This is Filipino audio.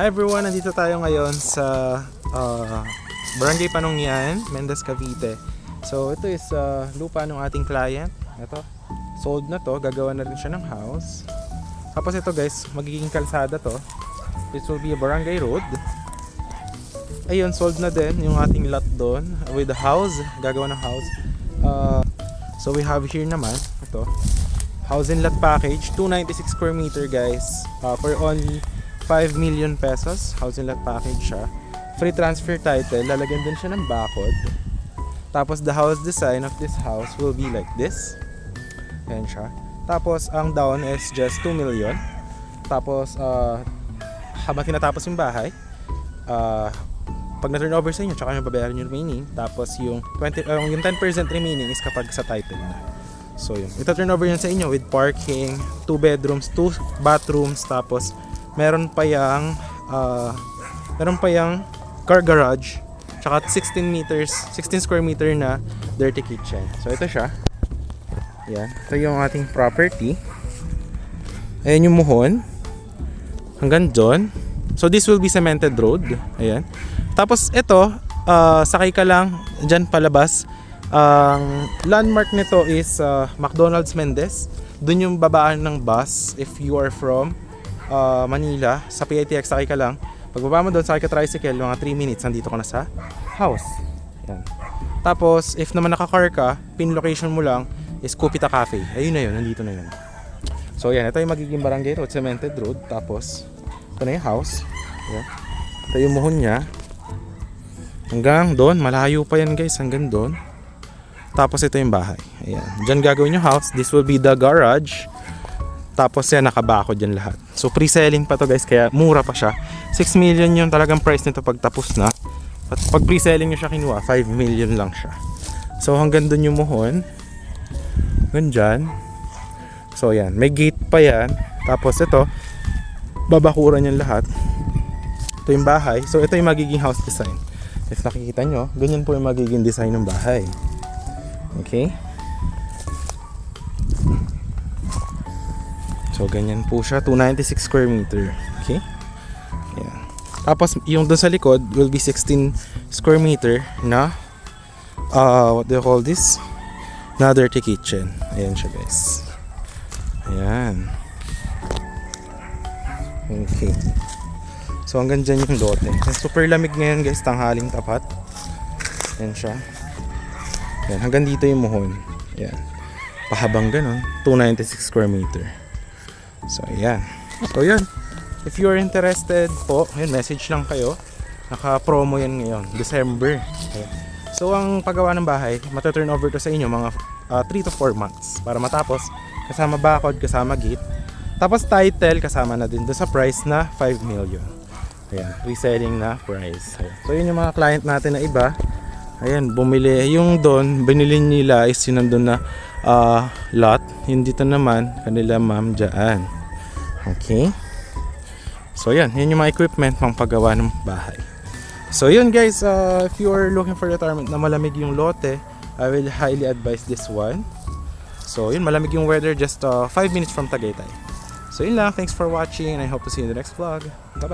Hi everyone! Nandito tayo ngayon sa Barangay Panungyan, Mendez, Cavite. So ito is lupa ng ating client. Ito, sold na to, gagawa na rin siya ng house. Tapos ito guys, magiging kalsada to. This will be a barangay road. Ayun, sold na din yung ating lot doon with the house, gagawa ng house. So we have here naman, ito, house and lot package, 296 square meter guys, for only 5 million pesos. House and lot package siya. Free transfer title, lalagyan din siya ng bakod. Tapos the house design of this house will be like this. Ayan siya. Tapos ang down is just 2 million. Tapos habang tinatapos yung bahay, pag na-turn over sa inyo, tsaka nyo babayaran yung remaining. Tapos yung 10% remaining is kapag sa title na. So yun, ito-turn over yan sa inyo with parking, 2 bedrooms, 2 bathrooms, tapos meron pa yang car garage, tsaka 16 square meter na dirty kitchen. So ito siya. Yan, ito yung ating property. Ayan yung muhon hanggang doon. So this will be cemented road. Ayan. Tapos ito, sakay ka lang dyan palabas. Ang landmark nito is McDonald's Mendez. Doon yung babaan ng bus if you are from Manila. Sa PITX sakay ka lang. Pagbaba mo doon, sakay ka tricycle, mga 3 minutes nandito ka na sa house. Yan. Tapos if naman naka-car ka, pin location mo lang is Cupita Cafe. Ayun na yun, nandito na yun. So yan, ito yung magiging barangay road, cemented road. Tapos ito na yung house. Yan. Ito yung muhon niya. Hanggang doon, malayo pa yan guys, hanggang doon. Tapos ito yung bahay. Ayan. Diyan gagawin yung house. This will be the garage. Tapos yan, nakabakod yan lahat. So pre-selling pa to guys, kaya mura pa siya. 6 million yung talagang price nito pag tapos na. At pag pre-selling nyo siya kinuha, 5 million lang siya. So hanggang doon yung muhon. Hanggang dyan. So yan, may gate pa yan. Tapos ito, babakuran yan lahat. Ito yung bahay. So ito yung magiging house design. If nakikita nyo, ganyan po yung magiging design ng bahay. Okay? So ganyan po siya, 296 square meter. Okay? Ayan. Tapos yung doon sa likod will be 16 square meter na what do you call this? Na dirty kitchen. Ayan siya guys. Ayan. Okay. So hanggang dyan yung lote. Super lamig ngayon guys, tanghaling tapat. Ayan siya. Ayan, hanggang dito yung muhon. Ayan. Pahabang ganun, 296 square meter. So ayan. So yun, if you are interested po, yun, message lang kayo. Naka-promo yan ngayon, December. Ayan. So ang paggawa ng bahay, mata-turn over to sa inyo mga 3 to 4 months para matapos, kasama bakod, kasama gate. Tapos title kasama na din doon sa price na 5 million. Ayan, reselling na price. Ayan. So yun yung mga client natin na iba. Ayan, bumili. Yung doon, binili nila is yun nandun na lot. Yung dito naman, kanila ma'am dyan. Okay. So yan, yun yung mga equipment pang paggawa ng bahay. So yun guys, if you are looking for retirement na malamig yung lote, I will highly advise this one. So yun, malamig yung weather, just 5 minutes from Tagaytay. So yun lang, thanks for watching and I hope to see you in the next vlog. Bye bye.